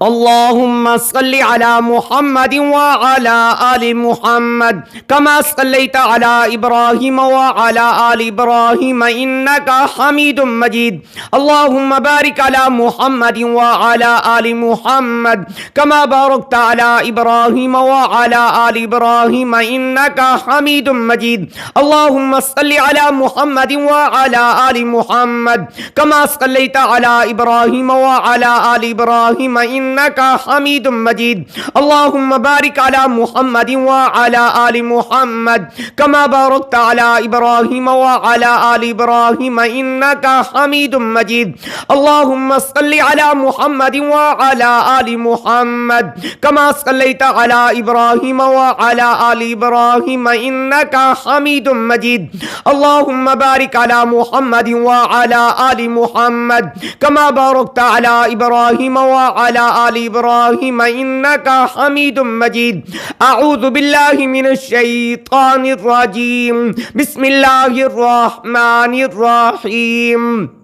اللهم صل على محمد وعلى آل محمد كما صليت على إبراهيم وعلى آل إبراهيم إنك حميد مجيد. اللهم بارك على محمد وعلى آل محمد كما باركت على إبراهيم وعلى آل إبراهيم إنك حميد مجيد. اللهم صل على محمد وعلى آل محمد كما صليت على إبراهيم وعلى آل إبراهيم إنك حميد مجيد. اللهم بارك على محمد وعلى آل محمد كما باركت على إبراهيم وعلى آل إبراهيم إنك حميد مجيد. اللهم صل على محمد وعلى آل محمد كما صليت على إبراهيم وعلى آل إبراهيم إنك حميد مجيد. اللهم بارك على محمد وعلى آل محمد كما باركت على إبراهيم وعلى آل إبراهيم إنك حميد مجيد. أعوذ بالله من الشيطان الرجيم. بسم الله الرحمن الرحيم.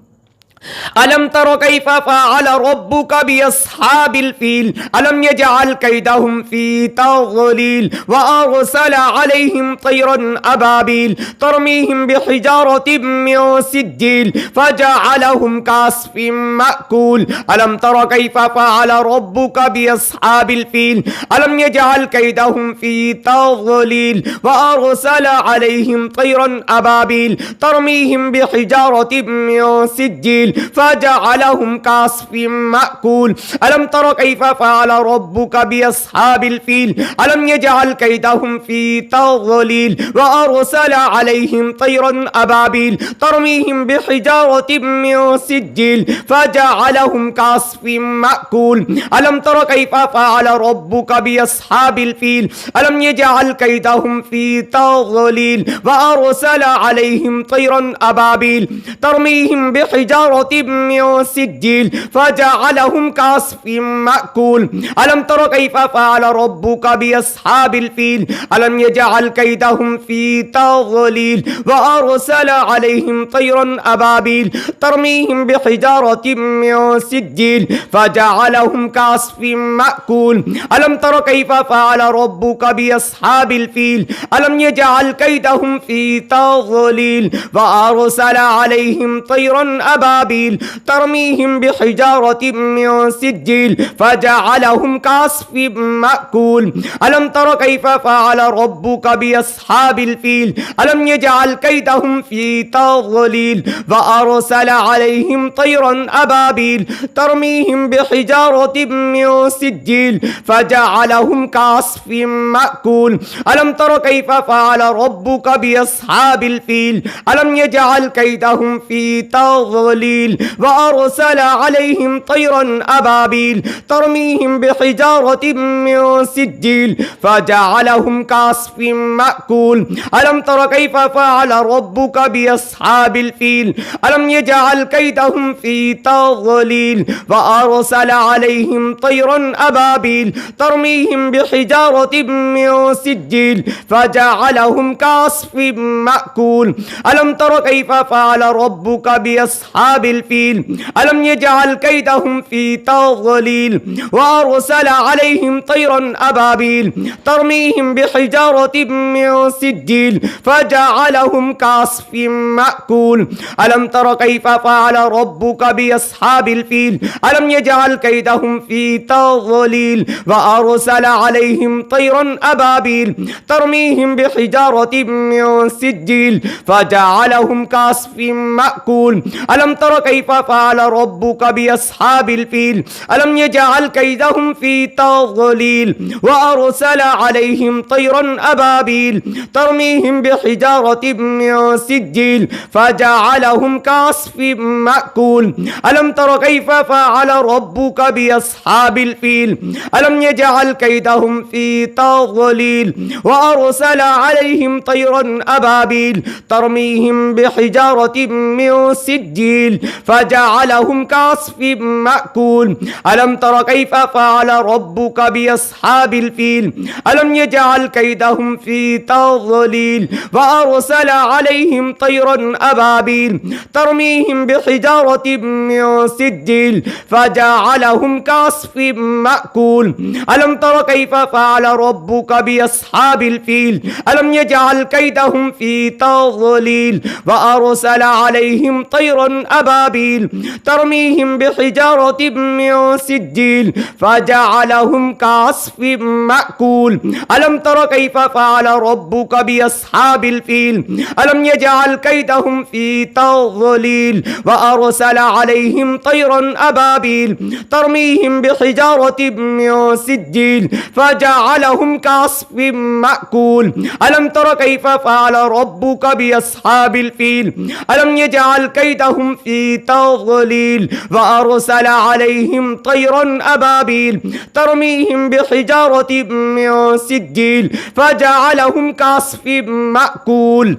ألم تر كيف فعل ربك بأصحاب الفيل ألم يجعل كيدهم في تضليل وأرسل عليهم طيرا أبابيل ترميهم بحجارة من سجيل فجعلهم كعصف مأكول. ألم تر كيف فعل ربك بأصحاب الفيل ألم يجعل كيدهم في تضليل وأرسل عليهم طيرا أبابيل ترميهم بحجارة من سجيل فجعلهم كعصف مأكول. ألم تر كيف فعل ربك بأصحاب الفيل ألم يجعل كيدهم في تضليل وأرسل عليهم طيرا أبابيل ترميهم بحجارة من سجيل فجعلهم كعصف مأكول. ألم تر كيف فعل ربك بأصحاب الفيل ألم يجعل كيدهم في تضليل وأرسل عليهم طيرا أبابيل ترميهم بحجارة من سجيل فجعلهم كعصف مأكول. ألم تر كيف فعل ربك بأصحاب الفيل ألم يجعل كيدهم في تضليل وأرسل عليهم طيرا أبابيل ترميهم بحجارة من سجيل فجعلهم كعصف مأكول. ألم تر كيف فعل ربك بأصحاب الفيل ألم يجعل كيدهم في تضليل وأرسل عليهم طيرا أبابيل ترميهم بحجارة من سجيل فجعلهم كعصف مأكول. ألم تر كيف فعل ربك بأصحاب الفيل ألم يجعل كيدهم في تضليل وأرسل عليهم طيرا أبابيل ترميهم بحجارة من سجيل فجعلهم كعصف مأكول. ألم تر كيف فعل ربك بأصحاب الفيل ألم يجعل كيدهم في تضليل وأرسل عليهم طيرا أبابيل ترميهم بحجارة من سجيل فجعلهم كعصف مأكول. ألم تر كيف فعل ربك بأصحاب الفيل ألم يجعل كيدهم في تضليل وأرسل عليهم طيرا أبابيل ترميهم بحجارة من سجيل فجعلهم كعصف مأكول. ألم تر كيف فعل ربك بأصحاب الفيل ألم يجعل كيدهم في تضليل وأرسل عليهم طيرا أبابيل ترميهم بحجارة من سجيل فجعلهم كعصف مأكول. ألم تر كيف فعل ربك بأصحاب الفيل ألم يجعل كيدهم في تضليل وأرسل عليهم طيرا أبابيل ترميهم بحجارة من سجيل فجعلهم كعصف مأكول. ألم تر كيف فعل ربك بأصحاب الفيل ألم يجعل كيدهم في تضليل وأرسل عليهم طيرا أبابيل ترميهم بحجارة من سجيل فجعلهم كعصف مأكول. ألم تر كيف فعل ربك بأصحاب الفيل ألم يجعل كيدهم في تضليل وأرسل عليهم طيرا أبابيل ترميهم بحجارة من سجيل فجعلهم كعصف مأكول ألم تر كيف فعل ربك بأصحاب الفيل ألم يجعل كيدهم في تضليل وأرسل عليهم طيرا أبابيل ترميهم بحجارة من سجيل فجعلهم كعصف مأكول ألم تر كيف فعل ربك بأصحاب الفيل ألم يجعل كيدهم في تضليل وأرسل عليهم طيرا أبابيل ترميهم بحجارة من سجيل فجعلهم كعصف مأكول ألم تر كيف فعل ربك بأصحاب الفيل ألم يجعل كيدهم في تضليل وأرسل عليهم طيرا أبابيل ترميهم بحجارة من سجيل فجعلهم كعصف مأكول ألم تر كيف فعل ربك بأصحاب الفيل ألم يجعل كيدهم في تضليل وأرسل عليهم طيرا أبابيل ترميهم بحجارة من سجيل فجعلهم كعصف مأكول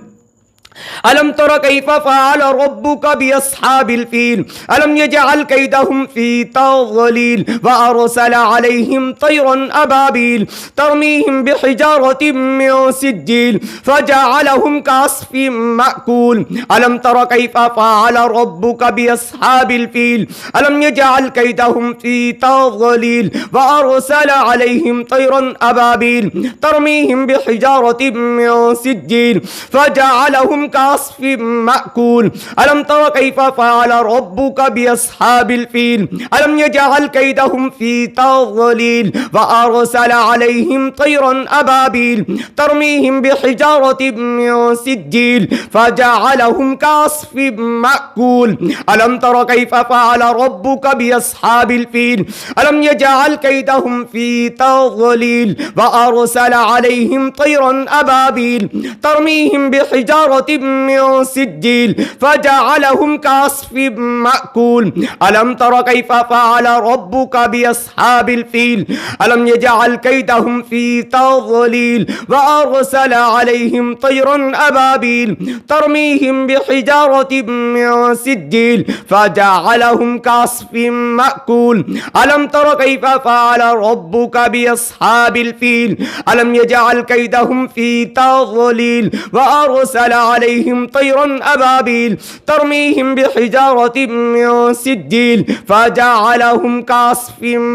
ألم تر كيف فعل ربك بأصحاب الفيل ألم يجعل كيدهم في تضليل وأرسل عليهم طيرا أبابيل ترميهم بحجارة من سجيل فجعلهم كعصف مأكول ألم تر كيف فعل ربك بأصحاب الفيل ألم يجعل كيدهم في تضليل وأرسل عليهم طيرا أبابيل ترميهم بحجارة من سجيل فجعلهم كعصف مأكول ألم تر كيف فعل ربك بأصحاب الفيل ألم يجعل كيدهم في تضليل وأرسل عليهم طيرا أبابيل ترميهم بحجارة من سجيل فجعلهم كعصف مأكول ألم تر كيف فعل ربك بأصحاب الفيل ألم يجعل كيدهم في تضليل وأرسل عليهم طيرا أبابيل ترميهم بحجارة من سجيل فجعلهم كعصف مأكول ألم تر كيف فعل ربك بأصحاب الفيل ألم يجعل كيدهم في تضليل وأرسل عليهم طيرا أبابيل ترميهم بحجارة من سجيل فجعلهم كعصف مأكول ألم تر كيف فعل ربك بأصحاب الفيل ألم يجعل كيدهم في تضليل وأرسل عليهم طيرا أبابيل ترميهم بحجارة من سجيل فجعلهم كعصف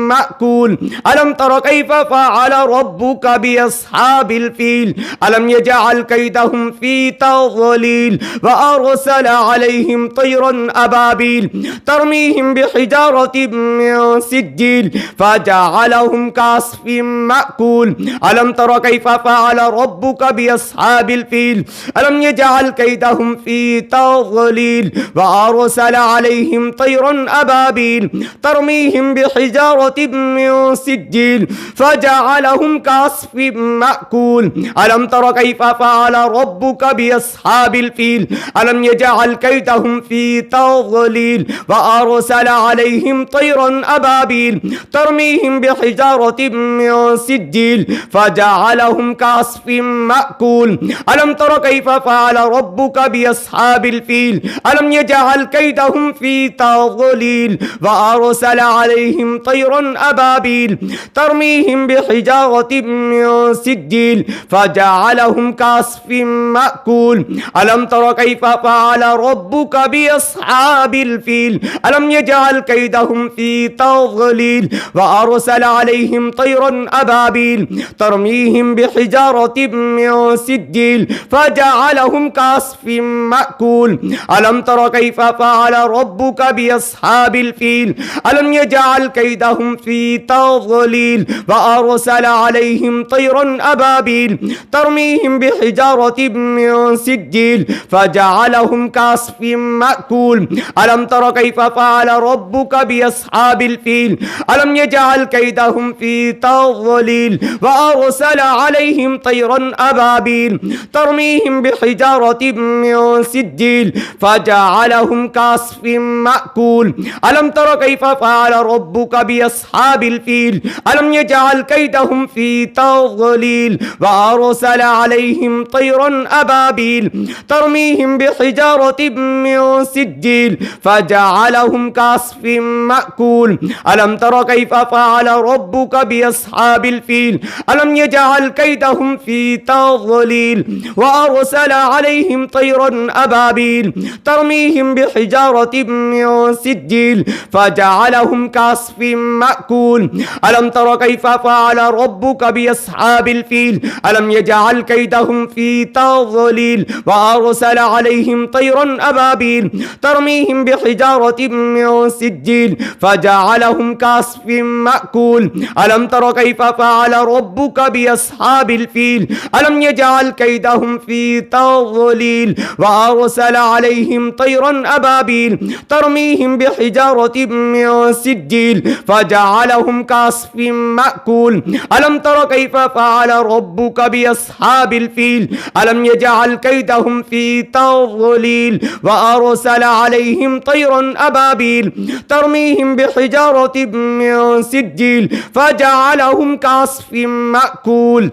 مأكول ألم تر كيف فعل ربك بأصحاب الفيل ألم يجعل كيدهم في تضليل وأرسل عليهم طيرا أبابيل ترميهم بحجارة من سجيل فجعلهم كعصف مأكول ألم تر كيف فعل ربك بأصحاب الفيل ألم يجعل كيدهم في تضليل وأرسل عليهم طيرا أبابيل ترميهم بحجارة من سجيل فجعلهم كعصف مأكول ألم تر كيف فعل ربك بأصحاب الفيل ألم يجعل كيدهم في تضليل وأرسل عليهم طيرا أبابيل ترميهم بحجارة من سجيل فجعلهم كعصف مأكول ألم تر كيف فعل ربك بأصحاب الفيل ألم يجعل كيدهم في تضليل وأرسل عليهم طيرا أبابيل ترميهم بحجارة من سجيل فجعلهم كعصف مأكول ألم تر كيف فعل ربك بأصحاب الفيل ألم يجعل كيدهم في تضليل وأرسل عليهم طيرا أبابيل ترميهم بحجارة من سجيل فجعلهم كعصف مأكول ألم تر كيف فعل ربك بأصحاب الفيل ألم يجعل كيدهم في تضليل وأرسل عليهم طيرا أبابيل ترميهم بحجارة من سجيل فجعلهم كعصف مأكول ألم تر كيف فعل ربك بأصحاب الفيل ألم يجعل كيدهم في تضليل وأرسل عليهم طيرا أبابيل ترميهم بحجارة بحجارة من سجيل فجعلهم كعصف مأكول ألم تر كيف فعل ربك بأصحاب الفيل ألم يجعل كيدهم في تضليل وأرسل عليهم طيرا أبابيل ترميهم بحجارة من سجيل فجعلهم كعصف مأكول ألم تر كيف فعل ربك بأصحاب الفيل ألم يجعل كيدهم في تضليل وأرسل عليهم طيرا أبابيل ترميهم بحجارة من سجيل فجعلهم كعصف مأكول ألم تر كيف فعل ربك بأصحاب الفيل ألم يجعل كيدهم في تضليل وأرسل عليهم طيرا أبابيل ترميهم بحجارة من سجيل فجعلهم كعصف مأكول ألم تر كيف فعل ربك بأصحاب الفيل ألم يجعل كيدهم في تضليل وأرسل عليهم طيرا أبابيل ترميهم بحجارة من سجيل فجعلهم كعصف مأكول ألم تر كيف فعل ربك بأصحاب الفيل ألم يجعل كيدهم في تضليل وأرسل عليهم طيرا أبابيل ترميهم بحجارة من سجيل فجعلهم كعصف مأكول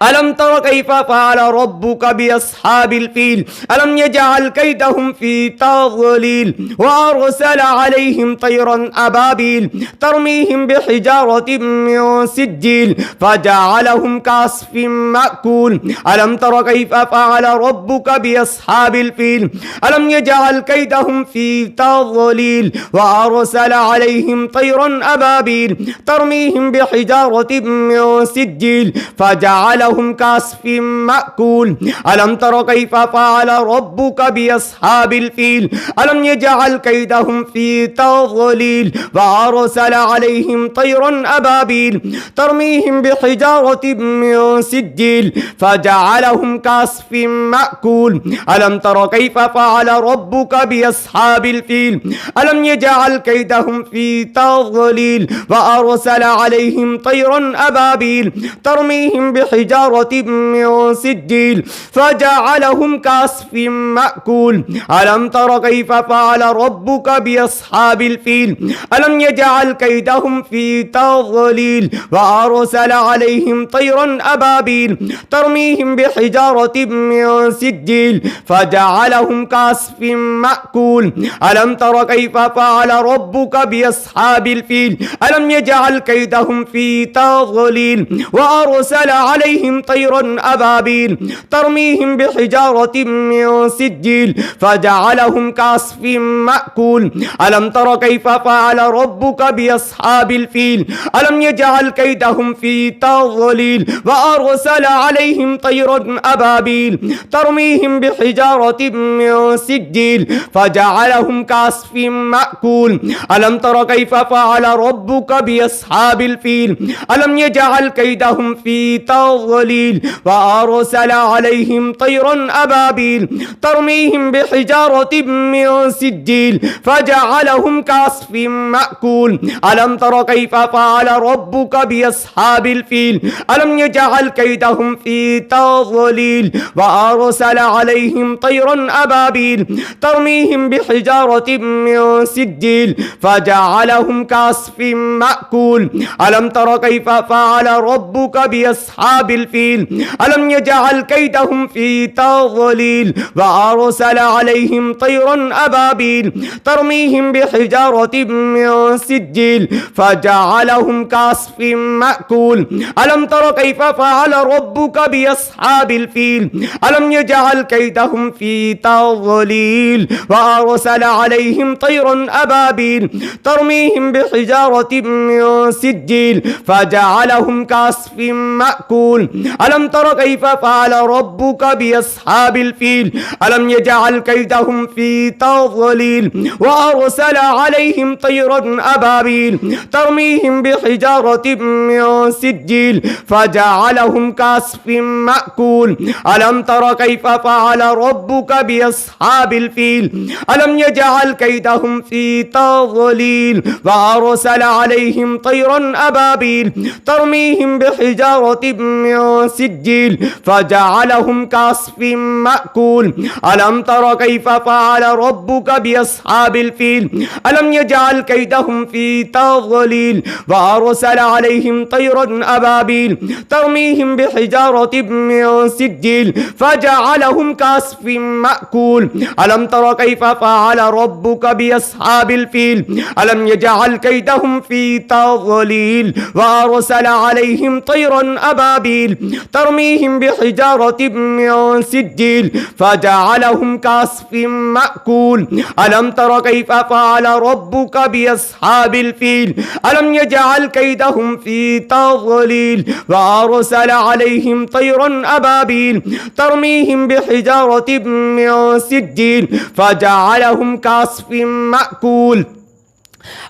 ألم تر كيف فعل ربك بأصحاب الفيل ألم يجعل كيدهم في تضليل وأرسل عليهم طيرا أبابيل ترميهم بحجارة من سجيل فجعلهم كعصف مأكول ألم تر كيف فعل ربك بأصحاب الفيل ألم يجعل كيدهم في تضليل وأرسل عليهم طيرا أبابيل ترميهم بحجارة من سجيل فجعلهم كعصف مأكول ألم تر كيف فعل ربك بأصحاب الفيل ألم يجعل كيدهم في تضليل وأرسل عليهم طيرا أبابيل ترميهم بحجارة من سجيل فجعلهم كعصف مأكول ألم تر كيف فعل ربك بأصحاب الفيل ألم يجعل كيدهم في تضليل وأرسل عليهم طيرا أبابيل ترميهم بحجارة من سجيل فجعلهم كعصف مأكول ألم تر كيف فعل ربك بأصحاب الفيل ألم يجعل كيدهم في تضليل وأرسل عليهم طيرا أبابيل ترميهم بحجارة من سجيل فجعلهم كعصف مأكول ألم تر كيف فعل ربك بأصحاب الفيل ألم يجعل كيدهم في تضليل وأرسل عليهم طيرا أبابيل ترميهم بحجارة من سجيل فجعلهم كعصف مأكول ألم تر كيف فعل ربك بأصحاب الفيل ألم يجعل كيدهم في تضليل وأرسل عليهم طيرا أبابيل ترميهم بحجارة من سجيل فجعلهم كعصف مأكول ألم تر كيف فعل ربك بأصحاب الفيل ألم يجعل كيدهم في تضليل وأرسل عليهم طيرا أبابيل ترميهم بحجارة من سجيل فجعلهم كعصف مأكول ألم تر كيف فعل ربك بأصحاب الفيل ألم يجعل كيدهم في تضليل وأرسل عليهم طيرا أبابيل ترميهم بحجارة من سجيل فجعلهم كعصف مأكول ألم تر كيف فعل ربك بأصحاب الفيل ألم يجعل كيدهم في تضليل وأرسل عليهم طيرا أبابيل ترميهم بحجارة من سجيل فجعلهم كعصف مأكول ألم تر كيف فعل ربك بأصحاب الفيل ألم يجعل كيدهم في تضليل وأرسل عليهم طيرا أبابيل ترميهم بحجارة من سجيل فجعلهم كعصف مأكول ألم تر كيف فعل ربك بأصحاب الفيل ألم يجعل كيدهم في تضليل وأرسل عليهم طيرا أبابيل ترميهم بحجارة من سجيل فجعلهم كعصف مأكول ألم تر كيف فعل ربك بأصحاب الفيل ألم يجعل كيدهم في تضليل وأرسل عليهم طيرا أبابيل ترميهم بحجارة من سجيل فجعلهم كعصف مأكول ألم تر كيف فعل ربك بأصحاب الفيل ألم يجعل كيدهم في تضليل وأرسل عليهم طيرا أبابيل ترميهم بحجارة من سجيل فجعلهم كعصف مأكول ألم تر كيف فعل ربك بأصحاب الفيل ألم يجعل كيدهم في تضليل وأرسل عليهم طيرا أبابيل ترميهم بحجارة من سجيل فجعلهم كعصف مأكول ألم تر كيف فعل ربك بأصحاب الفيل ألم يجعل كيدهم في تضليل وأرسل عليهم طيرا أبابيل ترميهم بحجارة من سجيل فجعلهم كعصف مأكول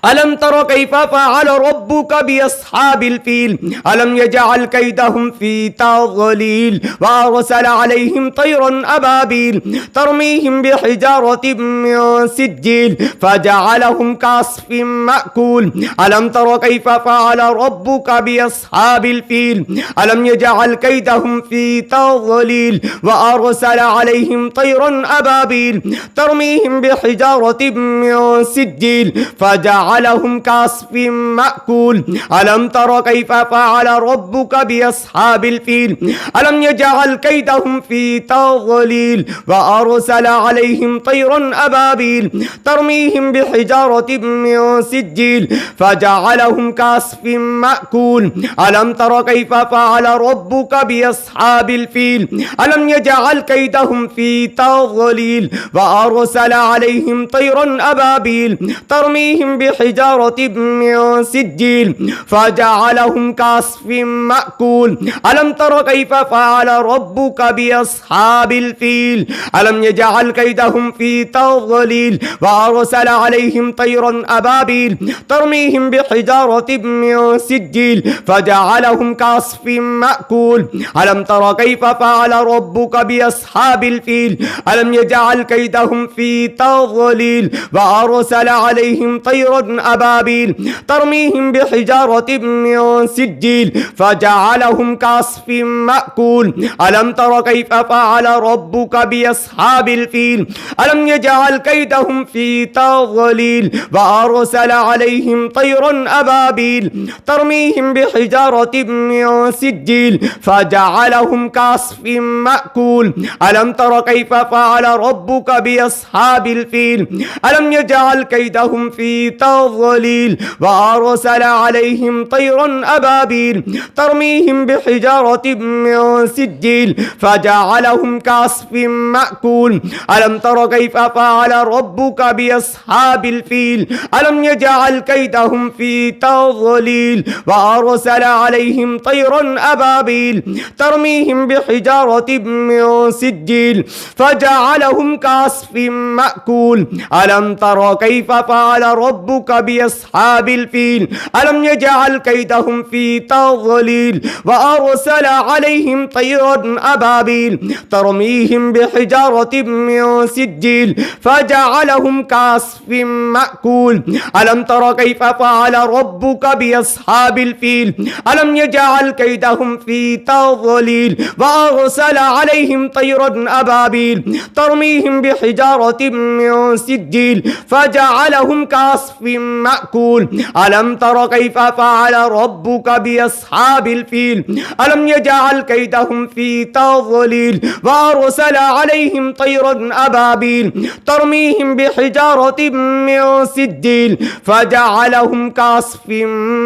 ألم تر كيف فعل ربك بأصحاب الفيل ألم يجعل كيدهم في تضليل وأرسل عليهم طيرا أبابيل ترميهم بحجارة من سجيل فجعلهم كعصف مأكول ألم تر كيف فعل ربك بأصحاب الفيل ألم يجعل كيدهم في تضليل وأرسل عليهم طيرا أبابيل ترميهم بحجارة من سجيل فجعلهم كعصف مأكول ألم تر كيف فعل ربك بأصحاب الفيل ألم يجعل كيدهم في تضليل وأرسل عليهم طيرا أبابيل ترميهم بحجارة من سجيل فجعلهم كعصف مأكول ألم تر كيف فعل ربك بأصحاب الفيل ألم يجعل كيدهم في تضليل وأرسل عليهم طيرا أبابيل ترميهم بحجارة من سجيل فجعلهم كعصف مأكول ألم تر كيف فعل ربك بأصحاب الفيل ألم يجعل كيدهم في تضليل وأرسل عليهم طيرا أبابيل ترميهم بحجارة من سجيل فجعلهم كعصف مأكول ألم تر كيف فعل ربك بأصحاب الفيل ألم يجعل كيدهم في تضليل وأرسل عليهم طيرا أبابيل ترميهم بحجارة من سجيل فجعلهم كعصف مأكول ألم تر كيف فعل ربك بأصحاب الفيل ألم يجعل كيدهم في تضليل وأرسل عليهم طيرا أبابيل ترميهم بحجارة من سجيل فجعلهم كعصف مأكول ألم تر كيف فعل ربك بأصحاب الفيل ألم يجعل كيدهم في تضليل وأرسل عليهم طيرا أبابيل ترميهم بحجارة من سجيل فجعلهم كعصف مأكول ألم تر كيف فعل ربك بأصحاب الفيل ألم يجعل كيدهم في تضليل وأرسل عليهم طيرا أبابيل ترميهم بحجارة من سجيل فجعلهم كعصف مأكول ألم تر كيف فعل ربك بأصحاب الفيل ألم يجعل كيدهم في تضليل وأرسل عليهم طيرا أبابيل ترميهم بحجارة من سجيل فجعلهم كعصف مأكول ألم تر كيف فعل ربك بأصحاب الفيل ألم يجعل كيدهم في تضليل وأرسل عليهم طيرا أبابيل ترميهم بحجارة من سجيل فجعلهم كعصف مأكول ألم تر كيف فعل ربك بأصحاب الفيل ألم يجعل كيدهم في تضليل وأرسل عليهم طيرا أبابيل ترميهم بحجارة من سجيل فجعلهم كعصف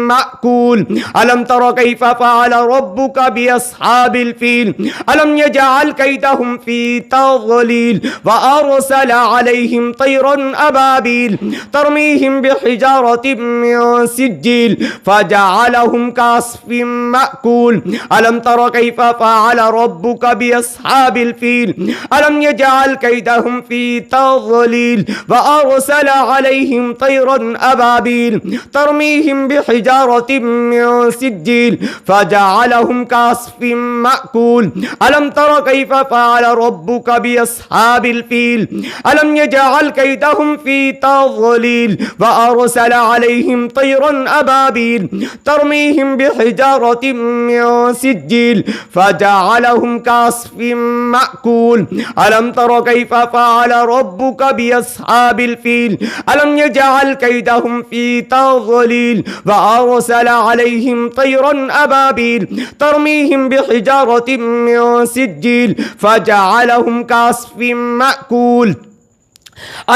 مأكول ألم تر كيف فعل ربك بأصحاب الفيل ألم يجعل كيدهم في تضليل وأرسل عليهم طيرا أبابيل ترميهم بحجارة من سجيل فجعلهم كعصف مأكول ألم تر كيف فعل ربك بأصحاب الفيل ألم يجعل كيدهم في تضليل وأرسل عليهم طيرا أبابيل ترميهم بحجارة من سجيل فجعلهم كعصف مأكول ألم تر كيف فعل ربك بأصحاب الفيل ألم يجعل كيدهم في تضليل وأرسل عليهم طيرا أبابيل ترميهم بحجارة من سجيل فجعلهم كعصف مأكول ألم تر كيف فعل ربك بأصحاب الفيل ألم يجعل كيدهم في تضليل وأرسل عليهم طيرا أبابيل ترميهم بحجارة من سجيل فجعلهم كعصف مأكول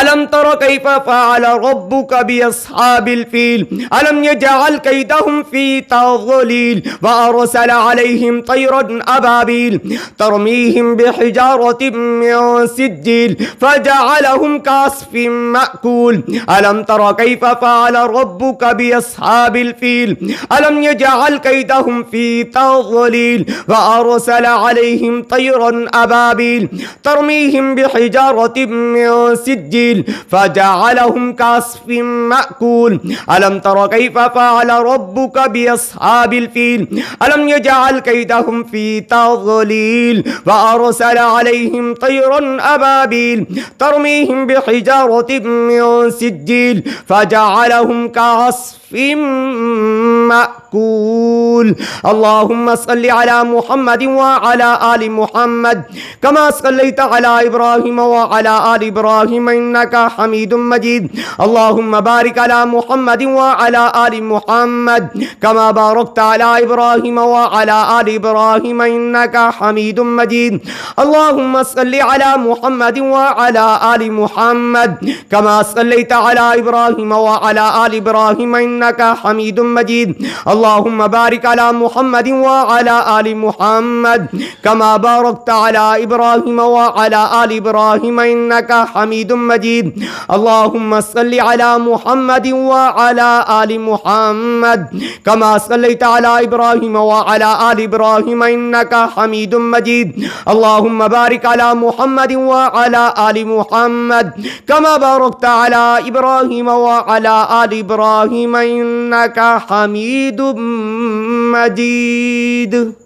ألم تر كيف فعل ربك بأصحاب الفيل ألم يجعل كيدهم في تضليل وأرسل عليهم طيرا أبابيل ترميهم بحجارة من سجيل فجعلهم كعصف مأكول ألم تر كيف فعل ربك بأصحاب الفيل ألم يجعل كيدهم في تضليل وأرسل عليهم طيرا أبابيل ترميهم بحجارة من سجيل فجعلهم كعصف مأكول ألم تر كيف فعل ربك بأصحاب الفيل ألم يجعل كيدهم في تضليل وأرسل عليهم طيرا أبابيل ترميهم بحجارة من سجيل فجعلهم كعصف مأكول اللهم صل على محمد وعلى آل محمد كما صليت على إبراهيم وعلى آل إبراهيم إنك حميد مجيد اللهم بارك على محمد وعلى آل محمد كما باركت على إبراهيم وعلى آل إبراهيم إنك حميد مجيد اللهم صل على محمد وعلى آل محمد كما صليت على إبراهيم وعلى آل إبراهيم إنك حميد مجيد اللهم بارك على محمد وعلى آل محمد كما باركت على إبراهيم وعلى آل إبراهيم إنك حميد مجيد اللهم صل على محمد وعلى آل محمد كما صليت على إبراهيم وعلى آل إبراهيم إنك حميد مجيد اللهم بارك على محمد وعلى آل محمد كما باركت على إبراهيم وعلى آل إبراهيم إنك حميد مجيد